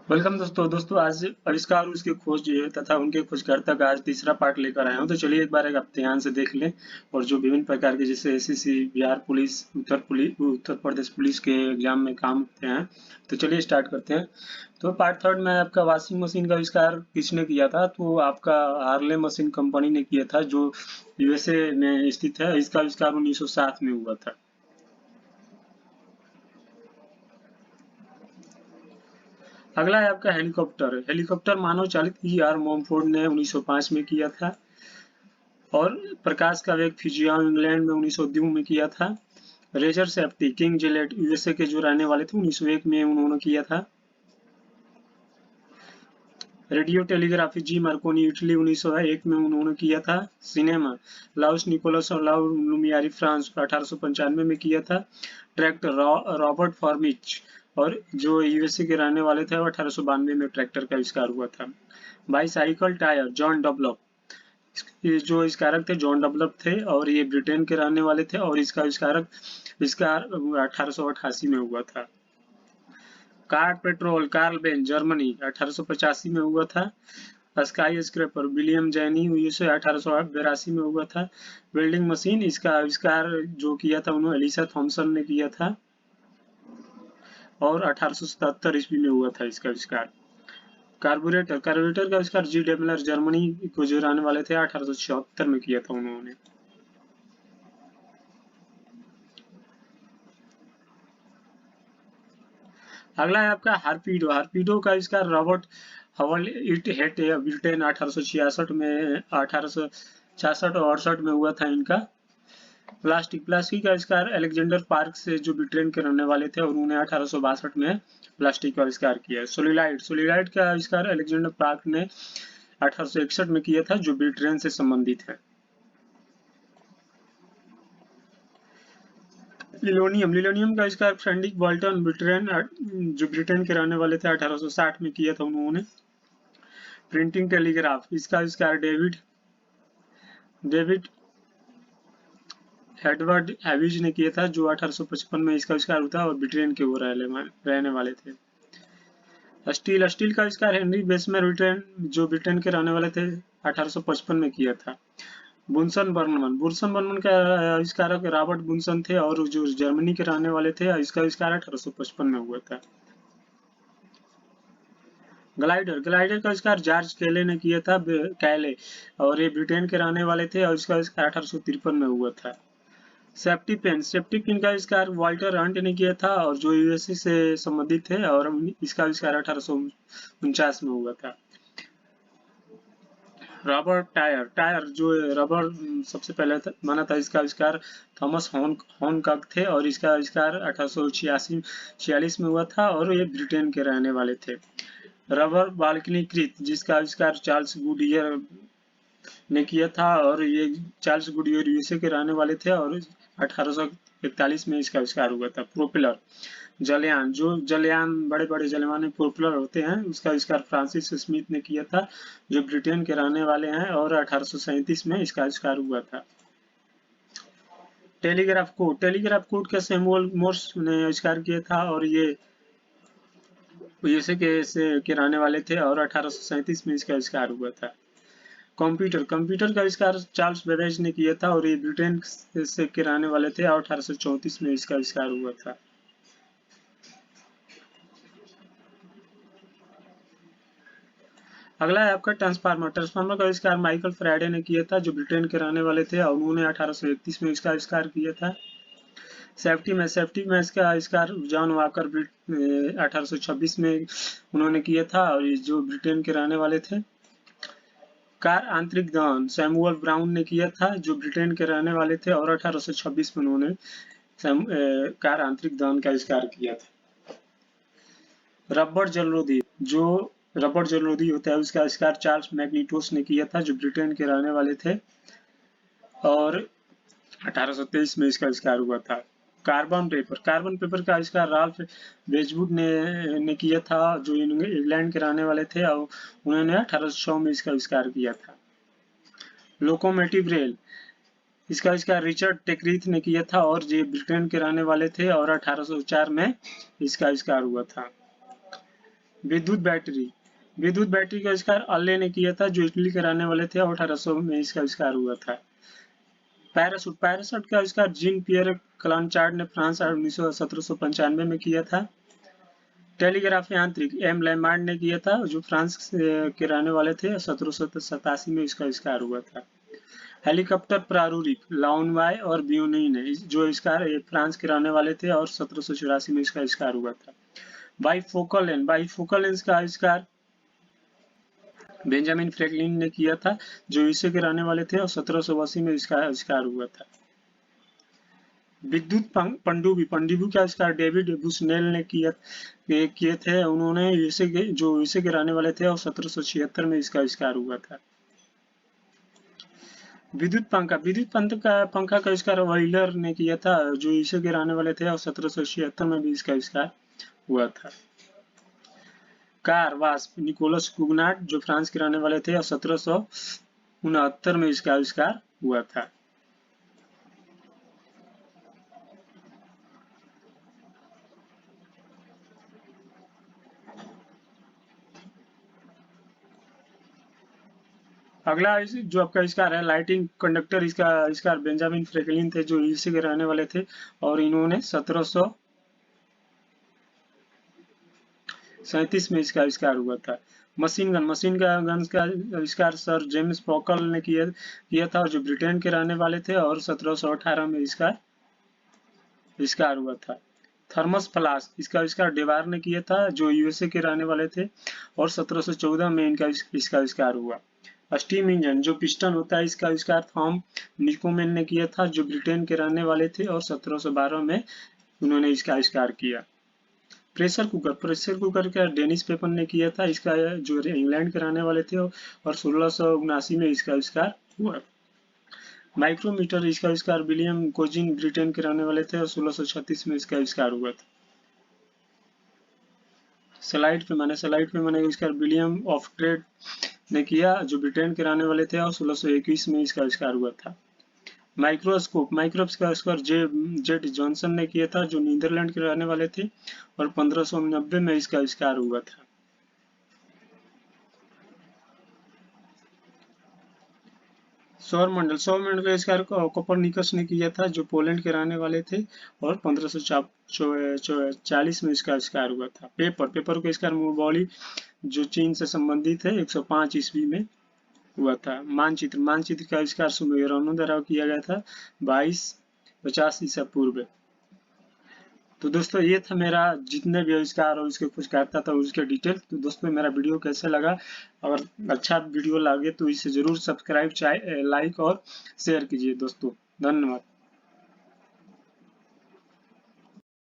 Welcome दोस्तों आज आविष्कार उसकी खोज तथा उनके खोजकर्ता का आज तीसरा पार्ट लेकर आया हूं। तो चलिए एक बार आप ध्यान से देख लें। और जो विभिन्न प्रकार के जैसे SSC, Bihar police, Uttar Pradesh police के एग्जाम में काम होते हैं। तो चलिए स्टार्ट करते हैं। तो पार्ट थर्ड में आपका वॉशिंग मशीन का आविष्कार किसने किया था? तो आपका हार्ले मशीन कंपनी ने किया था, जो यूएसए में स्थित है। इसका आविष्कार 1907 में हुआ था। अगला है आपका हेलीकॉप्टर। हेलीकॉप्टर मानव चालित E.R. मॉमफोर्ड ने 1905 में किया था। और प्रकाश का वेग फ्यूजियन इंग्लैंड में 1902 में किया था। Razor safety King Gillette USA के जो रहने वाले थे 1901 में उन्होंने किया था। रेडियो टेलीग्राफी जी मार्कोनी इटली 1901 में उन्होंने किया था। सिनेमा लाउस निकोलस और लाउ लुमियारी फ्रांस 1895 में किया था। ट्रैक्टर रॉबर्ट फॉर्मिच और जो यूएसए के रहने वाले थे 1892 में ट्रैक्टर का आविष्कार हुआ था। बाईसाइकिल टायर जॉन डबलप, ये जो आविष्कारक थे जॉन डबलप थे और ये ब्रिटेन के रहने वाले थे। और इसका आविष्कार 1888 में हुआ था। Car petrol Karl Benz Germany 1885 में हुआ था। Skyscraper William Jenney USA 1882 में हुआ था। वेल्डिंग मशीन, इसका आविष्कार जो किया था उन्होंने एलिसा थॉमसन ने किया था और 1877 ईस्वी में हुआ था इसका आविष्कार। कार्बोरेटर का आविष्कार जी डेमलर जर्मनी को जो रहने वाले थे 1876 में किया था उन्होंने। अगला है आपका हार्पीडो। हार्पीडो का आविष्कार रॉबर्ट हवल इट हेट ब्रिटेन 1866 में 1866 और 68 में हुआ था इनका। प्लास्टिक का आविष्कार अलेक्जेंडर पार्क से जो ब्रिटेन के रहने वाले थे और उन्होंने 1862 में प्लास्टिक का आविष्कार किया। सोलिलाइट का आविष्कार अलेक्जेंडर पार्क ने 1861 में किया था, जो ब्रिटेन से संबंधित है। लिलोनियम का आविष्कार फ्रेडरिक बोल्टन जो ब्रिटेन के रहने वाले थे 1860 में किया था उन्होंने। प्रिंटिंग टेलीग्राफ, इसका आविष्कार डेविड एडवर्ड हैविज ने किया था, जो 1855 में इसका आविष्कार हुआ था और ब्रिटेन के वो रहने वाले थे। स्टील का आविष्कार हेनरी बेसमेर जो ब्रिटेन के रहने वाले थे 1855 में किया था। बुनसन बर्नमन का आविष्कारक रॉबर्ट बुनसन थे और जो जर्मनी के रहने वाले थे। इसका आविष्कार 1855 में हुआ था। ग्लाइडर का आविष्कार जॉर्ज कैले ने किया था, कैले, और ये ब्रिटेन के रहने वाले थे और इसका आविष्कार 1853 में हुआ था। सेफ्टी पिन का आविष्कार वाल्टर हंट ने किया था और जो यूएसए से संबंधित थे और इसका आविष्कार 1849 में हुआ था। रबर टायर जो रबर सबसे पहले माना था, इसका आविष्कार थॉमस हॉनकॉक थे और इसका आविष्कार 1846 में हुआ था और ये ब्रिटेन के रहने वाले थे। रबर बाल्कनीकृत, जिसका आविष्कार चार्ल्स गुडियर ने किया था और ये चार्ल्स गुडियर यूएसए के रहने वाले थे और 1841 में इसका आविष्कार हुआ था। प्रोपेलर जलयान बड़े बड़े जलयान प्रोपेलर होते हैं, उसका आविष्कार फ्रांसिस स्मिथ ने किया था, जो ब्रिटेन के रहने वाले हैं और 1837 में इसका आविष्कार हुआ था। टेलीग्राफ कोड का सैमुअल मोर्स ने आविष्कार किया था और ये यूएसए के रहने वाले थे और 1837 में इसका आविष्कार हुआ था। कंप्यूटर का आविष्कार चार्ल्स बेबेज ने किया था और ये ब्रिटेन से के रहने वाले थे और 1834 में इसका आविष्कार हुआ था। अगला है आपका ट्रांसफार्मर का आविष्कार माइकल फ्राइडे ने किया था, जो ब्रिटेन के रहने वाले थे और उन्होंने 1831 में इसका आविष्कार किया था। सेफ्टी मैच का आविष्कार जॉन वॉकर 1826 में उन्होंने किया था और जो ब्रिटेन के रहने वाले थे। कार आंतरिक दहन सैमुअल ब्राउन ने किया था, जो ब्रिटेन के रहने वाले थे और 1826 में उन्होंने कार आंतरिक दहन का आविष्कार किया था। रबर जलरोधी होता है, उसका आविष्कार चार्ल्स मैग्नीटोस ने किया था, जो ब्रिटेन के रहने वाले थे और 1823 में इसका आविष्कार हुआ था। कार्बन पेपर का आविष्कार राल्फ वेजवुड ने किया था, जो इंग्लैंड के रहने वाले थे और उन्होंने 1800 में इसका आविष्कार किया था। लोकोमोटिव रेल, इसका आविष्कार रिचर्ड टेकरीथ ने किया था और ये ब्रिटेन के रहने वाले थे और 1804 में इसका आविष्कार हुआ था। विद्युत बैटरी, विद्युत बैटरी का आविष्कार अल्ले ने किया था, जो इटली के रहने वाले थे, 1800 में इसका आविष्कार हुआ था। पैरासूट, पैरासूट का आविष्कार जीन पियर क्लानचार्ड ने फ्रांस 1795 में किया था। टेलीग्राफ यांत्रिक एम लैमार्ड ने किया था, जो फ्रांस के रहने वाले थे, 1787 में इसका आविष्कार हुआ था। हेलीकॉप्टर प्रारूरिक लाउनवाय और बियोनी ने, जो आविष्कार फ्रांस के रहने वाले थे और 1784 में इसका आविष्कार हुआ था। बाइफोकल लेंस, बाइफोकल लेंस का आविष्कार बेंजामिन फ्रैंकलिन ने किया था, जो यूएसए के रहने वाले थे और 1780 में इसका आविष्कार हुआ था। विद्युत पनडुब्बी, पनडुब्बी का आविष्कार डेविड बुशनेल ने किए थे, उन्होंने यूएसए के रहने वाले थे और 1776 में इसका आविष्कार हुआ था। विद्युत पंखा, विद्युत पंखा का आविष्कार व्हीलर ने किया था, जो यूएसए के रहने वाले थे और 1776 में भी इसका आविष्कार हुआ था। कार वास्प, निकोलस कुगनाट, जो फ्रांस के रहने वाले थे और 1769 में इसका आविष्कार हुआ था। अगला जो आपका आविष्कार है लाइटिंग कंडक्टर, इसका आविष्कार बेंजामिन फ्रैंकलिन थे, जो यूएसए के रहने वाले थे और इन्होंने 1737 में इसका आविष्कार हुआ था। मशीन गन का आविष्कार सर जेम्स पॉकल ने किया था, जो ब्रिटेन के रहने वाले थे और 1718 में इसका आविष्कार हुआ था। थर्मस फ्लास्क, इसका आविष्कार डेवार ने किया था, जो यूएसए के रहने वाले थे और 1714 में इसका आविष्कार हुआ। स्टीम इंजन, जो पिस्टन होता है, इसका आविष्कार थॉम निकोमेन ने किया था, जो ब्रिटेन के रहने वाले थे और 1712 में उन्होंने इसका आविष्कार किया। प्रेशर कुकर का डेनिस पेपन ने किया था, इसका जो इंग्लैंड के रहने वाले थे और 1679 में इसका आविष्कार हुआ। माइक्रोमीटर, इसका आविष्कार विलियम कोजिन ब्रिटेन के रहने वाले थे और 1636 में इसका आविष्कार हुआ था। स्लाइड पैमाने का आविष्कार विलियम ऑफ ट्रेड ने किया, जो ब्रिटेन के रहने वाले थे और 1621 में इसका आविष्कार हुआ था। माइक्रोस्कोप का आविष्कार जेड जॉनसन ने किया था, जो नीदरलैंड के रहने वाले थे और 1590 में इसका आविष्कार हुआ था। सौरमंडल का आविष्कार कोपरनिकस ने किया था, जो पोलैंड के रहने वाले थे और 1540 में इसका आविष्कार हुआ था। पेपर का आविष्कार मोबॉली, जो चीन से संबंधित है, 105 ईस्वी में हुआ था। मानचित्र का आविष्कार सुमेरनों द्वारा किया गया था 2250 ईसा पूर्व। तो दोस्तों ये था मेरा जितने भी आविष्कार और उसके कुछ करता था उसके डिटेल। तो दोस्तों मेरा वीडियो कैसे लगा, अगर अच्छा वीडियो लगे तो इसे जरूर सब्सक्राइब, लाइक और शेयर कीजिए दोस्तों। धन्यवाद।